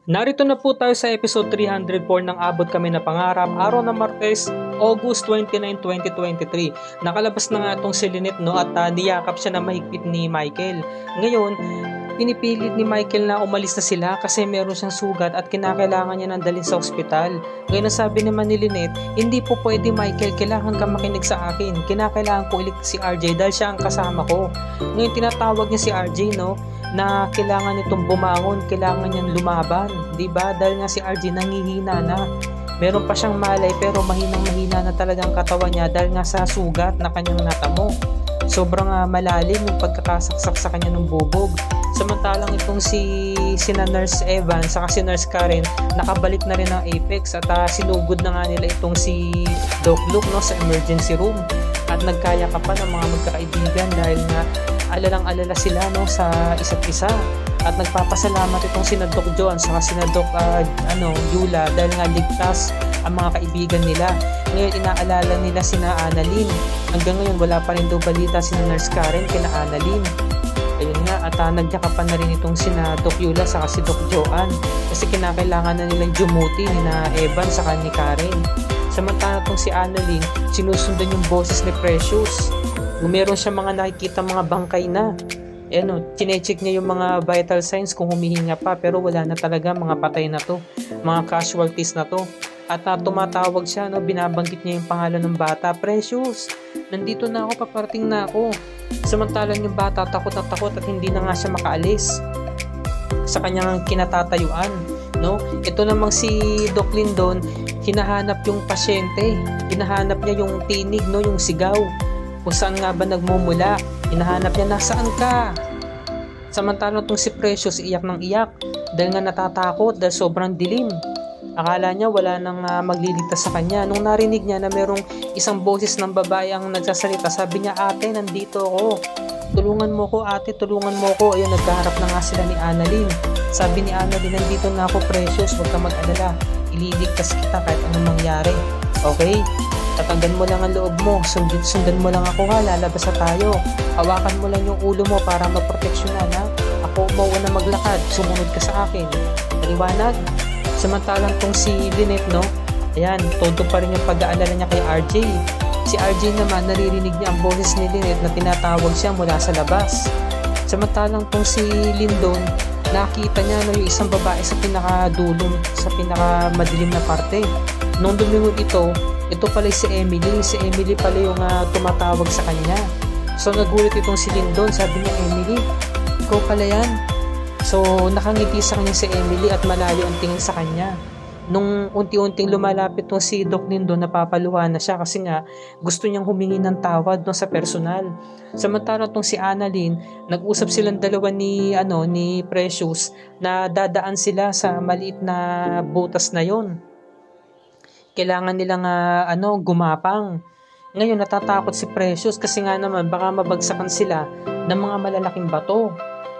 Narito na po tayo sa episode 304 ng Abot Kami na Pangarap, araw ng Martes, August 29, 2023. Nakalabas na nga itong si Lynette, no, at niyakap siya na mahigpit ni Michael. Ngayon, pinipilit ni Michael na umalis na sila kasi meron siyang sugat at kinakailangan niya nang dalhin sa ospital. Ngayon, sabi naman ni Lynette, hindi po pwede Michael, kailangan ka makinig sa akin. Kinakailangan ko iligtas si RJ dahil siya ang kasama ko. Ngayon, tinatawag niya si RJ, no, na kailangan nitong bumangon, kailangan niyang lumaban, 'di ba? Dahil nga si RJ nangihina na. Meron pa siyang malay pero mahinang-mahina na talagang katawan niya dahil nga sa sugat na kanyang natamo. Sobrang malalim yung pagkakasaksak sa kanya ng bubog. Samantalang itong sina Nurse Evan saka si Nurse Karen nakabalik na rin ng Apex at sinugod na nga nila itong si Doc Luke, no, sa emergency room at nagkaya ka pa ng mga magkakaibigan dahil nga alalang-alala sila, no, sa isa't isa at nagpapasalamat itong sina Doc John saka sina Doc Yula dahil nga ligtas ang mga kaibigan nila. Ngayon inaalala nila sina Annalyn. Hanggang ngayon wala pa rin daw balita sina Nurse Karen kina Annalyn. Ayun nga, at nagyakapan na rin itong sina Doc Yula saka si Doc Joanne kasi kinakailangan na nilang jumuti ni na Evan saka ni Karen. Samantala itong si Annalyn, sinusundan yung boses ni Precious. Meron siya mga nakikita mga bangkay na. Chinecheck niya yung mga vital signs kung humihinga pa pero wala na talaga, mga patay na to. Mga casualties na to. At tumatawag siya, no, binabanggit niya yung pangalan ng bata, Precious. Nandito na ako, paparating na ako. Samantalang yung bata takot na takot at hindi na nga siya makaalis sa kanyang kinatatayuan. No? Ito namang si Doc Lindon, hinahanap yung pasyente. Hinahanap niya yung tinig, no, yung sigaw. Kung saan nga ba nagmumula, hinahanap niya, nasaan ka? Samantalang itong si Precious iyak ng iyak dahil nga natatakot dahil sobrang dilim. Akala niya wala nang magliligtas sa kanya. Nung narinig niya na merong isang boses ng babae ang nagsasalita, sabi niya, ate, nandito ako. Tulungan mo ko, ate, tulungan mo ko. Ayun, nagkaharap na nga sila ni Annalyn. Sabi ni Annalyn, nandito na ako, Precious, huwag ka mag-alala. Ililigtas kita kahit anong mangyari. Okay? Tatanggan mo lang ang loob mo, sundan mo lang ako, ha, lalabas na tayo. Hawakan mo lang yung ulo mo para maproteksyonan, ha. Ako mauuna maglakad, sumunod ka sa akin. Maliwanag? Samantalang tong si Lynette, no, ayan, todo pa rin yung pag-aalala niya kay RJ. Si RJ naman, naririnig niya ang boses ni Lynette na tinatawag siya mula sa labas. Samantalang tong si Lindon, nakita niya, no, yung isang babae sa pinakadulong, sa pinakamadilim na parte. Nung lumingon ito pala si Emily. Si Emily pala yung tumatawag sa kanya. So nagulat itong si Lindon. Sabi niya, Emily, ikaw pala yan. So nakangiti sa kanya si Emily at malayo ang tingin sa kanya. Nung unti-unting lumalapit itong si Doc Lindon, napapaluha na siya kasi nga gusto niyang humingi ng tawad, no, sa personal. Samantalang itong si Annalyn, nag-usap silang dalawa ni Precious na dadaan sila sa maliit na butas na yon. Kailangan nilang gumapang. Ngayon natatakot si Precious kasi nga naman baka mabagsakan sila ng mga malalaking bato.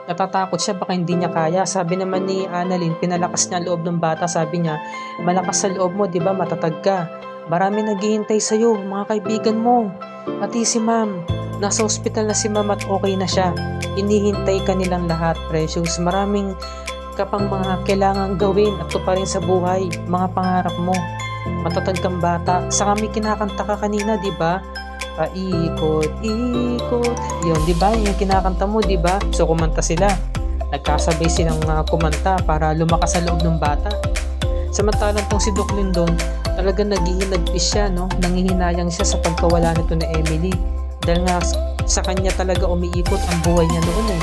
Natatakot siya, baka hindi niya kaya. Sabi naman ni Annalyn, pinalakas niya ang loob ng bata. Sabi niya, malakas sa loob mo, di ba, matatag ka. Marami naghihintay sa'yo, mga kaibigan mo. Pati si ma'am, nasa ospital na si ma'am at okay na siya. Inihintay ka nilang lahat, Precious. Maraming kapang mga kailangang gawin at tuparin sa buhay, mga pangarap mo. Matatag kang bata. Sa kami kinakanta ka kanina, di ba? Paikot, ikot. Yun, di ba? Yung kinakanta mo, di ba? So kumanta sila. Nagkasabay silang kumanta para lumakas sa loob ng bata. Samantalang tong si Doc Lindon, talagang naghihinagpis siya, no? Nangihinayang siya sa pagkawala nito na Emily. Dahil nga sa kanya talaga umiikot ang buhay niya noon eh.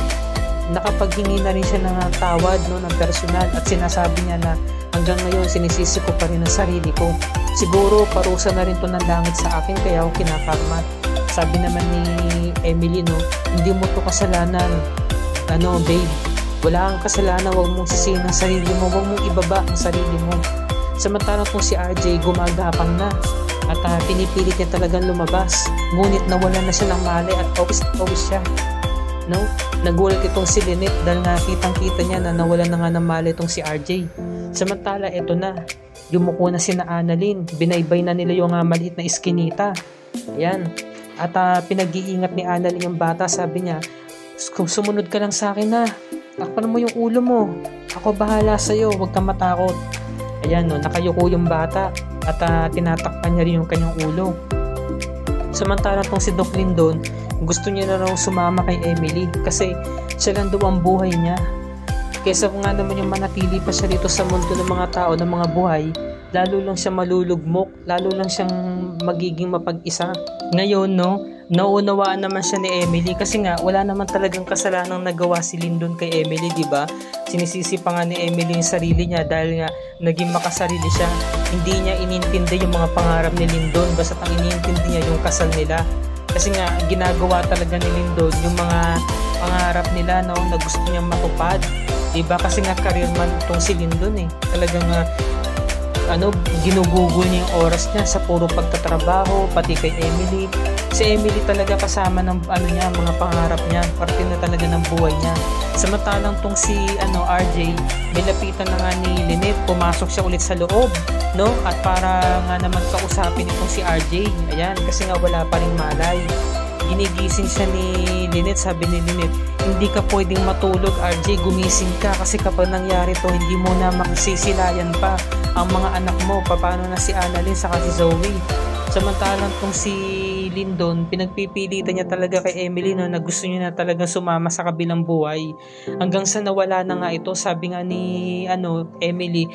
Nakapaghingi na rin siya ng tawad, no, ng personal at sinasabi niya na hanggang ngayon sinisisi ko pa rin ang sarili ko. Siguro parusa na rin to ng langit sa akin kaya ako kinakarma. Sabi naman ni Emily, no, hindi mo to kasalanan. Babe, wala kang kasalanan, huwag mong sisihin ang sarili mo, huwag mong ibaba ang sarili mo. Samantalang kung si RJ gumagapang na at pinipilit niya talagang lumabas. Ngunit nawala na siya ng malay at always siya. No? Nagulat itong si Lynette dahil kitang-kita niya na nawala na nga ng malay itong si RJ. Samantala, eto na. Yumuko na sina Annalyn. Binaybay na nila yung maliit na iskinita. Ayan. At pinag-iingat ni Annalyn yung bata. Sabi niya, sumunod ka lang sa akin na. Takpan mo yung ulo mo. Ako bahala sa'yo, huwag kang matakot. Ayan no, nakayuko yung bata at tinatakpan niya rin yung kanyang ulo. Samantalang tong si Doc Lindon, gusto niya na raw sumama kay Emily kasi siya lang daw ang buhay niya. Kesa kung nga naman yung manatili pa siya dito sa mundo ng mga tao, ng mga buhay, lalo lang siya malulugmok, lalo lang siyang magiging mapag-isa. Ngayon, no, nauunawaan naman siya ni Emily kasi nga wala naman talagang kasalanang nagawa si Lindon kay Emily, di ba? Sinisisi pa nga ni Emily yung sarili niya dahil nga naging makasarili siya. Hindi niya inintindi yung mga pangarap ni Lindon, basta ang inintindi niya yung kasal nila. Kasi nga ginagawa talaga ni Lindon yung mga pangarap nila, no, na gusto niyang matupad. Diba? Kasi nga career man itong si Lindon eh. Talagang ginugugol niya yung oras niya sa puro pagtatrabaho, pati kay Emily. Si Emily talaga kasama ng mga pangarap niya, parte na talaga ng buhay niya. Samantalang tong si RJ, nilapitan na nga ni Lynette, pumasok siya ulit sa loob, no? At para nga naman kausapin itong si RJ. Ayan, kasi nga wala pa ring malay. Ginigising siya ni Lynette, sabi ni Lynette, hindi ka pwedeng matulog RJ, gumising ka kasi kapag nangyari to, hindi mo na makisisilayan pa ang mga anak mo, paano na si Annalyn saka si Zoe. Samantalang tong si Lindon, pinagpipilitan niya talaga kay Emily, no, na gusto niya na talagang sumama sa kabilang buhay. Hanggang sa nawala na nga ito, sabi nga ni Emily,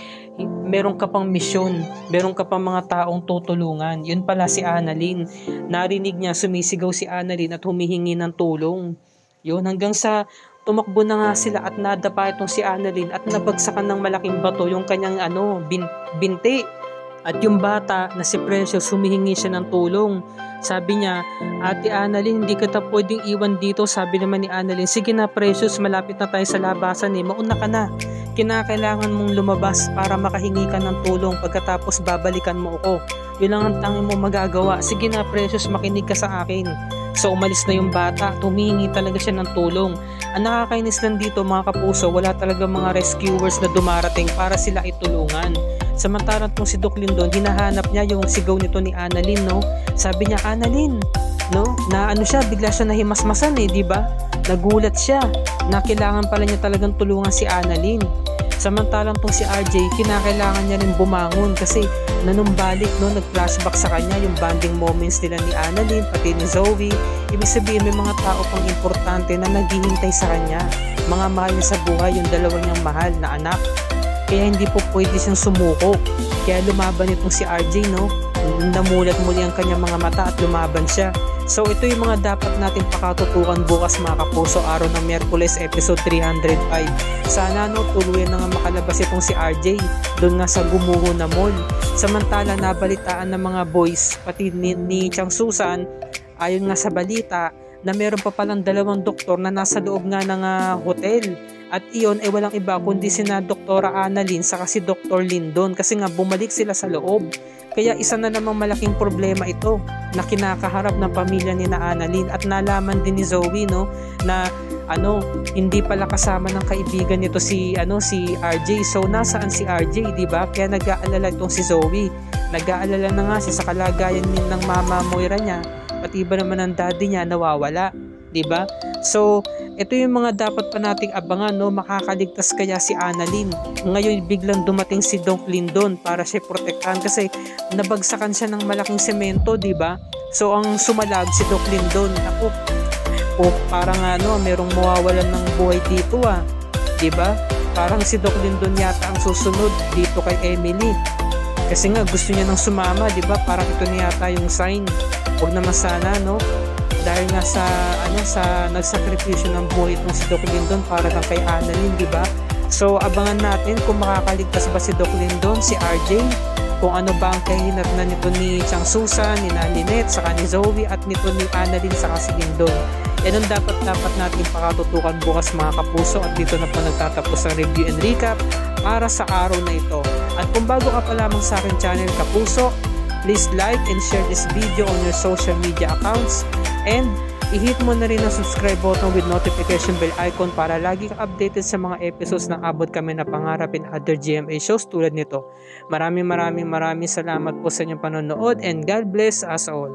meron ka pang misyon, meron ka pang mga taong tutulungan. Yun pala si Annalyn. Narinig niya, sumisigaw si Annalyn at humihingi ng tulong. Yun, hanggang sa tumakbo na nga sila at nadapa itong si Annalyn at nabagsakan ng malaking bato yung kanyang binti. At yung bata na si Precious, humihingi siya ng tulong. Sabi niya, Ate Annalyn, hindi kita pwedeng iwan dito. Sabi naman ni Annalyn, sige na Precious, malapit na tayo sa labasan eh, mauna ka na. Kinakailangan mong lumabas para makahingi ka ng tulong, pagkatapos babalikan mo ako. Yun lang ang tanging mo magagawa. Sige na Precious, makinig ka sa akin. So umalis na yung bata, tumingi talaga siya ng tulong. Ang nakakainis lang dito mga kapuso, wala talaga mga rescuers na dumarating para sila itulungan. Samantalang tong si Doc Lindon, hinahanap niya yung sigaw nito ni Annalyn, no? Sabi niya, Annalyn, no? Na siya, bigla siya nahimasmasan eh, di ba? Nagulat siya na kailangan pala niya talagang tulungan si Annalyn. Samantalang tong si RJ, kinakailangan niya rin bumangon kasi nanumbalik, no? Nag-flashback sa kanya yung bonding moments nila ni Annalyn, pati ni Zoe. Ibig sabihin, may mga tao pang importante na naghihintay sa kanya. Mga mahal niya sa buhay, yung dalawa niyang mahal na anak. Kaya hindi po pwede siyang sumuko. Kaya lumaban itong si RJ, no? Namulat muli ang kanyang mga mata at lumaban siya. So ito yung mga dapat natin pakatutukan bukas mga kapuso, araw ng Miyerkules, episode 305. Sana tuluyan na nga makalabas itong si RJ doon nga sa Gumuho na mall. Samantala nabalitaan ng mga boys pati ni Chang Susan, ayon nga sa balita, na meron pa palang 2 doktor na nasa loob nga ng hotel. At iyon ay walang iba kundi sina Doktora Annalyn saka si Dr. Lindon kasi nga bumalik sila sa loob. Kaya isa na namang malaking problema ito na kinakaharap ng pamilya ni Annalyn at nalaman din ni Zoe, no, na hindi pala kasama ng kaibigan nito si RJ. So nasaan si RJ, di ba? Kaya nag-aalala itong si Zoe. Nag-aalala na nga siya sa kalagayan ng mama Moira niya, pati ba naman ang daddy niya nawawala, di ba? So ito yung mga dapat pa nating abangan, no? Makakaligtas kaya si Annalyn. Ngayon biglang dumating si Doc Lindon para siya protektahan kasi nabagsakan siya ng malaking semento, di ba? So ang sumalag si Doc Lindon. Ako, parang merong mawawalan ng buhay dito di ba? Parang si Doc Lindon yata ang susunod dito kay Emily. Kasi nga gusto niya nang sumama, di ba? Parang ito na yata yung sign. Huwag naman sana, no? Dahil nga sa nagsakripisyo ng buhay itong si Doc Lindon para lang kay Annalyn, di ba? So abangan natin kung makakaligtas ba si Doc Lindon, si RJ, kung ano ba ang kahinatnan nito ni Chang Susan, ni Lynette, saka ni Zoe at nito ni Annalyn saka si Lindon. Yan ang dapat natin pakatutukan bukas mga kapuso, at dito na po nagtatapos ang review and recap para sa araw na ito. At kung bago ka pa lamang sa aking channel kapuso, please like and share this video on your social media accounts. And i-hit mo na rin ang subscribe button with notification bell icon para lagi ka updated sa mga episodes ng Abot Kami na Pangarap and other GMA shows tulad nito. Maraming salamat po sa inyong panonood and God bless us all.